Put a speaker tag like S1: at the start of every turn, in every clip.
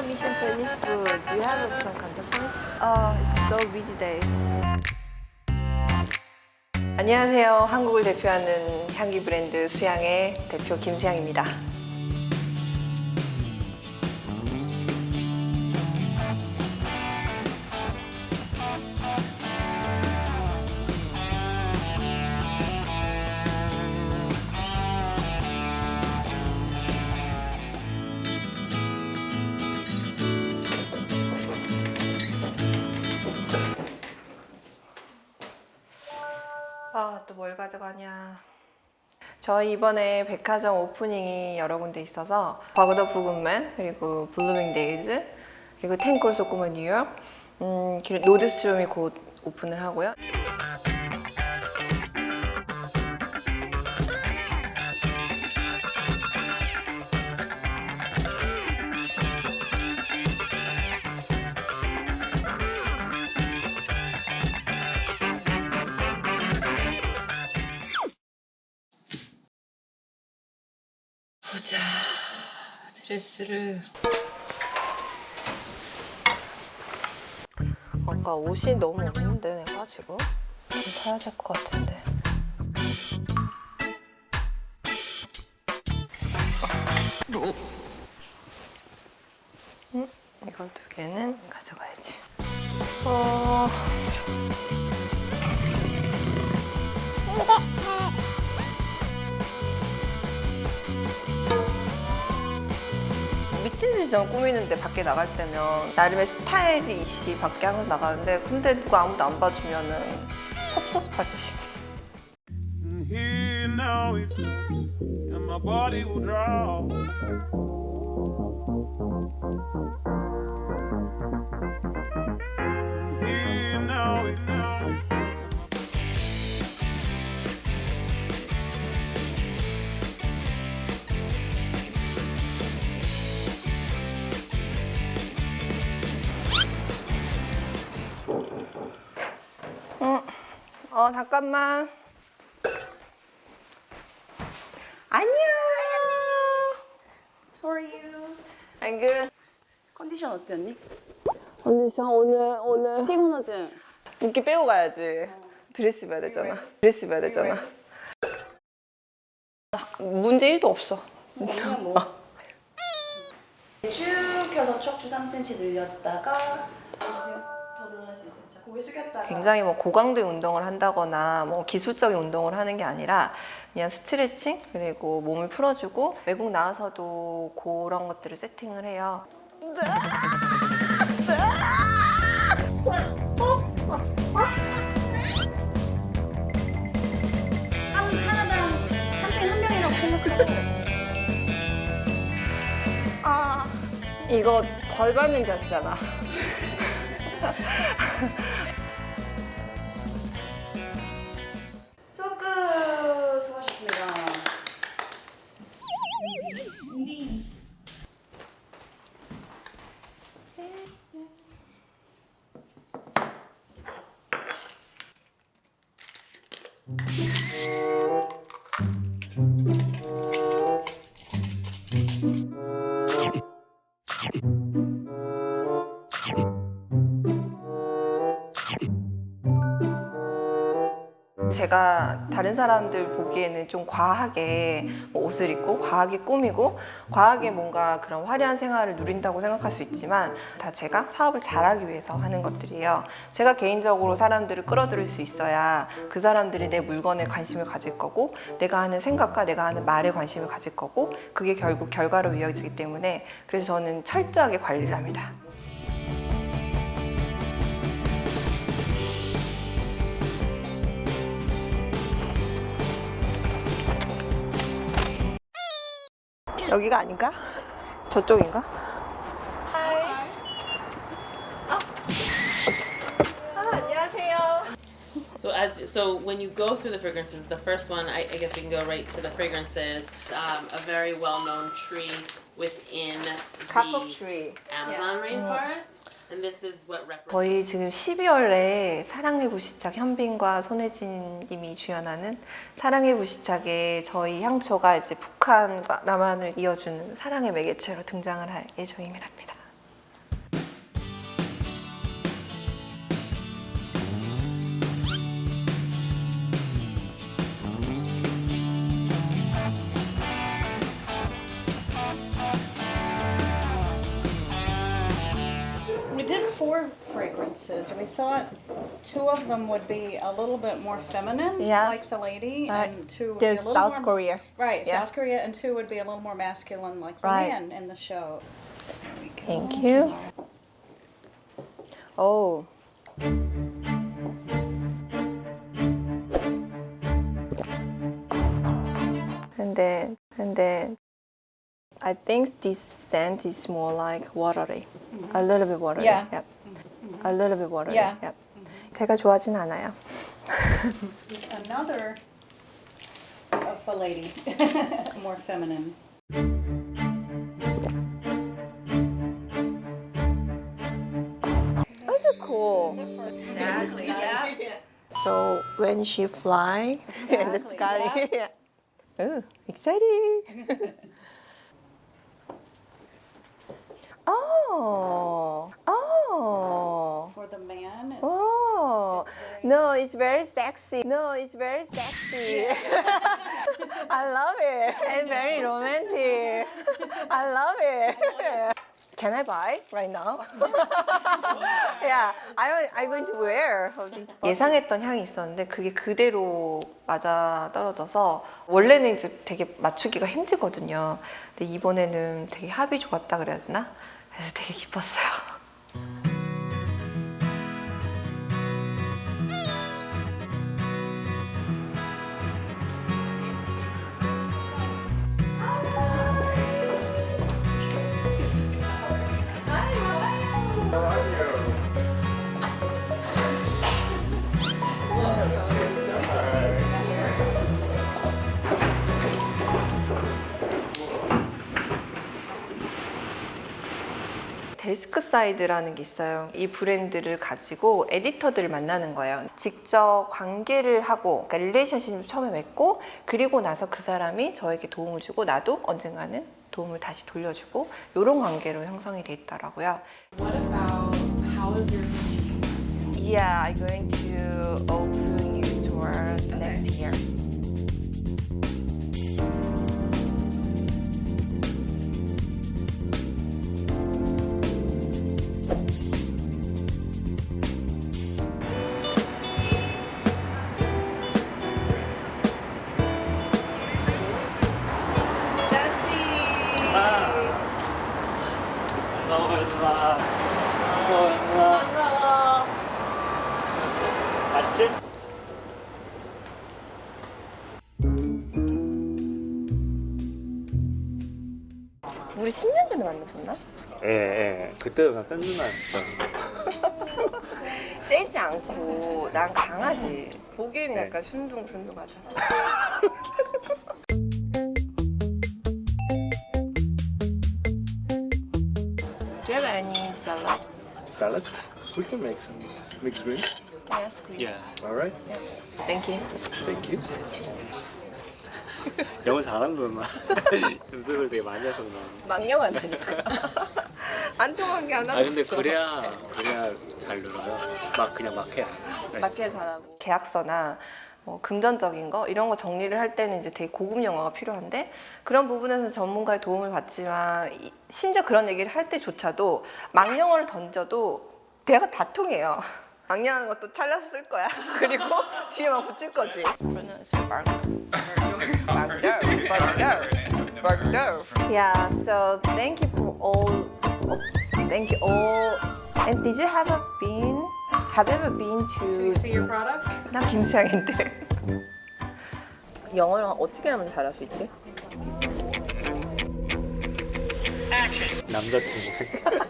S1: Mission Chinese food. Do you have some contact food? It's so busy day. 안녕하세요. 한국을 대표하는 향기 브랜드 수향의 대표 김수향입니다. 또 뭘 가져가냐. 저희 이번에 백화점 오프닝이 여러 군데 있어서 버그더 부근맨, 그리고 블루밍데일즈, 그리고 텐콜 소코모 뉴욕, 그리고 노드스트롬이 곧 오픈을 하고요. 보자, 드레스를. 아까 옷이 너무 없는데 내가 지금 좀 사야 될 것 같은데. 이걸 두 개는 가져가야지. 미친 듯이 전 꾸미는데 밖에 나갈 때면 나름의 스타일이 이시 밖에 항상 나가는데 근데 누가 아무도 안 봐주면은 섭섭하지.
S2: Here now and my body will draw. Here now.
S1: 잠깐만. 안녕.
S3: How are you?
S1: I'm good.
S3: 컨디션 어땠니?
S1: 컨디션 오늘
S3: 피곤하지?
S1: 붓기 빼고 가야지. 드레스 입어야 되잖아. 드레스 입어야 되잖아. 문제 1도 없어.
S3: 그냥 뭐. 쭉 펴서 척추 3cm 늘렸다가 더 늘어날 수 있어요. 자, 고개 숙였다가.
S1: 굉장히 뭐 고강도의 운동을 한다거나 뭐 기술적인 운동을 하는 게 아니라 그냥 스트레칭 그리고 몸을 풀어주고 외국 나와서도 그런 것들을 세팅을 해요.
S3: 하나당 샴페인 한 병이라고 생각하고.
S1: 이거 벌 받는 자세잖아.
S3: 수고하셨습니다.
S1: 제가 다른 사람들 보기에는 좀 과하게 옷을 입고 과하게 꾸미고 과하게 뭔가 그런 화려한 생활을 누린다고 생각할 수 있지만 다 제가 사업을 잘하기 위해서 하는 것들이에요. 제가 개인적으로 사람들을 끌어들일 수 있어야 그 사람들이 내 물건에 관심을 가질 거고 내가 하는 생각과 내가 하는 말에 관심을 가질 거고 그게 결국 결과로 이어지기 때문에 그래서 저는 철저하게 관리를 합니다. 여기가 아닌가? 저쪽인가? 안녕하세요.
S4: So when you go through the fragrances, the first one, I guess we can go right to the fragrances. A very well-known tree within
S1: Kapok
S4: the
S1: tree.
S4: Amazon rainforest. And this is what represents.
S1: 저희 지금 12월에 사랑의 불시착 현빈과 손혜진 님이 주연하는 사랑의 불시착에 저희 향초가 이제 북한과 남한을 이어주는 사랑의 매개체로 등장을 할 예정입니다.
S5: We did 4 fragrances. We thought 2 of them would be a little bit more feminine,
S1: Yeah.
S5: like the lady,
S1: Right.
S5: and 2 would
S1: There's
S5: be a little
S1: South
S5: more
S1: Korea.
S5: right,
S1: Yeah.
S5: South Korea, and 2 would be a little more masculine, like the
S1: Right.
S5: man in the show. There we go.
S1: Thank you. Oh. And then I think this scent is more like watery. A little bit watery.
S5: Yeah.
S1: Yep. A little bit watery.
S5: Yeah.
S1: Yep. 제가 좋아하진 않아요.
S5: Another of the lady, more feminine.
S1: That's cool.
S4: Exactly. Yeah.
S1: So when she fly in the sky, ooh, exciting! Oh,
S5: For the man, it's
S1: oh, no, it's very sexy. No, it's very sexy. I love it. And very romantic. I love it. Can I buy right now? Yeah, I'm going to wear this. 예상했던 향이 있었는데 그게 그대로 맞아 떨어져서 원래는 이제 되게 맞추기가 힘들거든요. 근데 이번에는 되게 합이 좋았다 그래야 되나? 그래서 되게 기뻤어요. 데스크 사이드라는 게 있어요. 이 브랜드를 가지고 에디터들을 만나는 거예요. 직접 관계를 하고, 그러니까 릴레이션십을 처음에 맺고, 그리고 나서 그 사람이 저에게 도움을 주고, 나도 언젠가는 도움을 다시 돌려주고, 이런 관계로 형성이 돼 있더라고요.
S4: What about how is your
S1: Yeah, I'm going to open new store next year.
S3: 반가워.
S2: 맞지?
S1: 우리 10년 전에 만났었나?
S6: 예. 그때가 센 누나였죠.
S1: 세지 않고 난 강하지. 보기에는
S6: 네.
S1: 약간 순둥순둥하잖아. Do you have any salad?
S6: Salad? We can make some mixed greens.
S1: Yes, please.
S6: Yeah. All right.
S1: Thank you.
S6: Thank you. 영어 잘하는구나. 연습을 되게 많이 하셨나.
S1: 망령한 다니까. 안 통한 게 하나도
S6: 아 근데
S1: 없어.
S6: 그래야 잘 늘어요. 그냥 막 해야. 네.
S1: 맞게 잘하고. 계약서나 뭐 금전적인 거 이런 거 정리를 할 때는 이제 되게 고급 영어가 필요한데 그런 부분에서 전문가의 도움을 받지만 심지어 그런 얘기를 할 때조차도 망령어를 던져도 대화가 다 통해요. 망령한 것도 잘라서 쓸 거야. 그리고 뒤에 막 붙일 거지. Yeah, so thank you for all. Thank you all. And did you have you ever been
S5: Do you
S1: to?
S5: see your products?
S1: 나 김수영인데. 영어를 어떻게 하면 잘할 수 있지?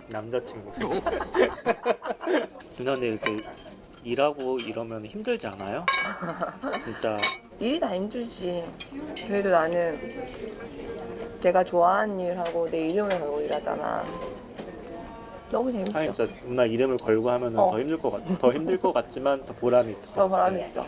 S6: 남자친구 생. 누나는 이렇게 일하고 이러면 힘들지 않아요? 진짜
S1: 일이 다 힘들지. 그래도 나는 내가 좋아하는 일 하고 내 이름을 걸고 일하잖아. 너무
S6: 아니
S1: 재밌어.
S6: 진짜 누나 이름을 걸고 하면은
S1: 어.
S6: 더 힘들 것 같아. 더 힘들 것 같지만 더 보람이 있어.
S1: 더 보람 있어.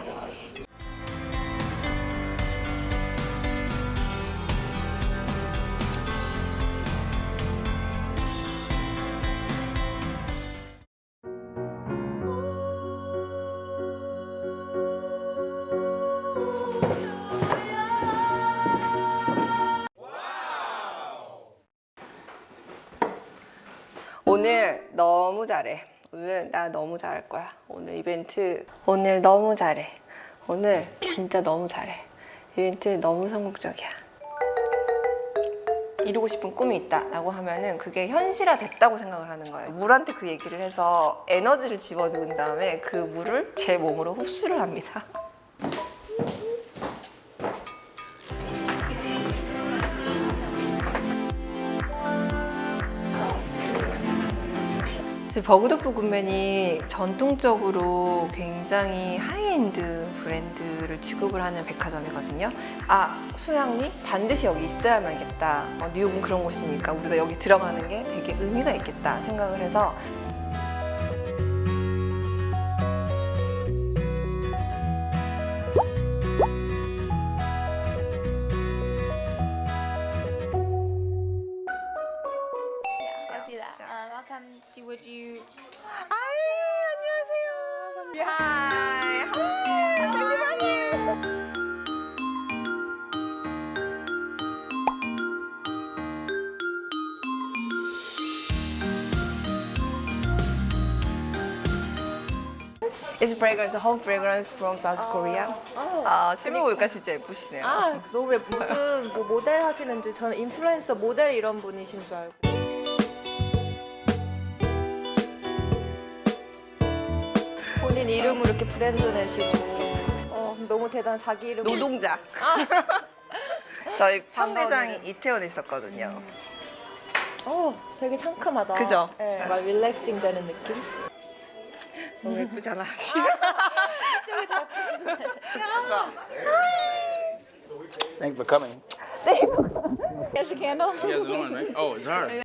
S1: 오늘 너무 잘해. 오늘 나 너무 잘할 거야. 오늘 이벤트 오늘 너무 잘해. 오늘 진짜 너무 잘해. 이벤트 너무 성공적이야. 이루고 싶은 꿈이 있다라고 하면은 그게 현실화 됐다고 생각을 하는 거예요. 물한테 그 얘기를 해서 에너지를 집어넣은 다음에 그 물을 제 몸으로 흡수를 합니다. 버그더프 굿맨이 전통적으로 굉장히 하이엔드 브랜드를 취급을 하는 백화점이거든요. 아, 수양리 반드시 여기 있어야만겠다. 뉴욕은 그런 곳이니까 우리가 여기 들어가는 게 되게 의미가 있겠다 생각을 해서
S7: I'll do that. I'll come. Would you?
S1: 안녕하세요. 하이. 잠시만요. It's fragrance, home fragrance from South Korea. 실물 보니까 진짜 예쁘시네요.
S8: 아, 너무 왜 무슨 뭐 모델 하시는 줄 저는 인플루엔서 모델 이런 분이신 줄 알고. 본인 이름으로 이렇게 브랜드 내시고 너무 대단한 자기 이름.
S1: 노동자. 저희 첫 매장이 이태원에 있었거든요.
S8: 되게 상큼하다.
S1: 그죠?
S8: 네, 정말 릴렉싱 되는 느낌.
S1: 너무 예쁘잖아.
S9: Thank you for coming.
S8: Here's a candle.
S9: She has it on, right? Oh, it's her.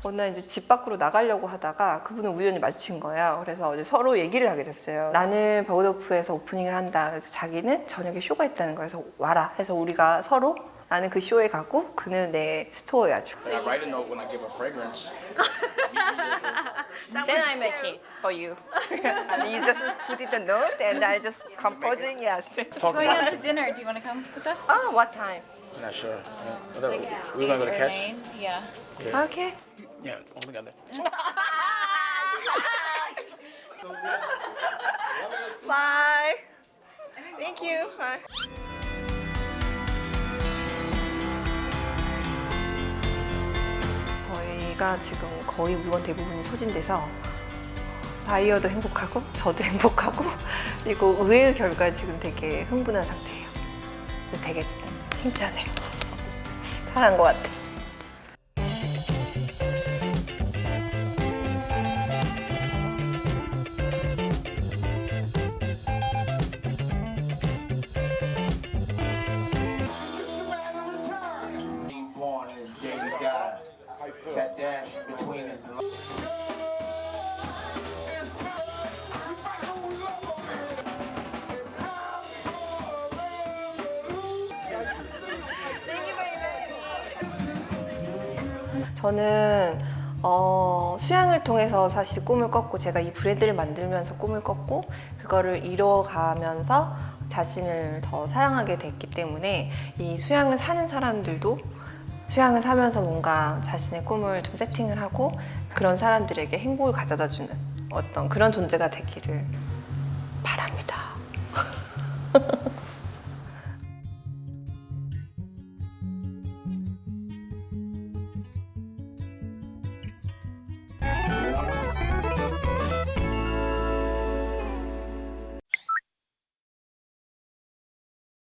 S1: 어느 날 이제 집 밖으로 나가려고 하다가 그분을 우연히 마주친 거예요. 그래서 이제 서로 얘기를 하게 됐어요. 나는 버그더프에서 오프닝을 한다. 그래서 자기는 저녁에 쇼가 있다는 거여서 와라 해서 우리가 서로 나는 그 쇼에 가고 그는 내 스토어에 와주고.
S9: But I write a note when I give a fragrance.
S1: Then I make it for you. And you just put it a note and I just composing, yes.
S7: Going out to dinner. Do you want to come with us?
S1: Oh, what time?
S9: I'm not sure. Whatever. We were gonna go to catch.
S7: Yeah.
S1: Okay.
S9: Yeah, all together.
S1: Bye. Thank you. Bye. 저희가 지금 거의 물건 대부분이 소진돼서 바이어도 행복하고 저도 행복하고 그리고 의외의 결과 지금 되게 흥분한 상태예요. 그래서 되게 칭찬해요. 잘한 것 같아.
S10: Born and his day he died. That dash between his
S1: 저는 수양을 통해서 사실 꿈을 꿨고 제가 이 브랜드를 만들면서 꿈을 꿨고 그거를 이뤄가면서 자신을 더 사랑하게 됐기 때문에 이 수양을 사는 사람들도 수양을 사면서 뭔가 자신의 꿈을 좀 세팅을 하고 그런 사람들에게 행복을 가져다 주는 어떤 그런 존재가 되기를 바랍니다.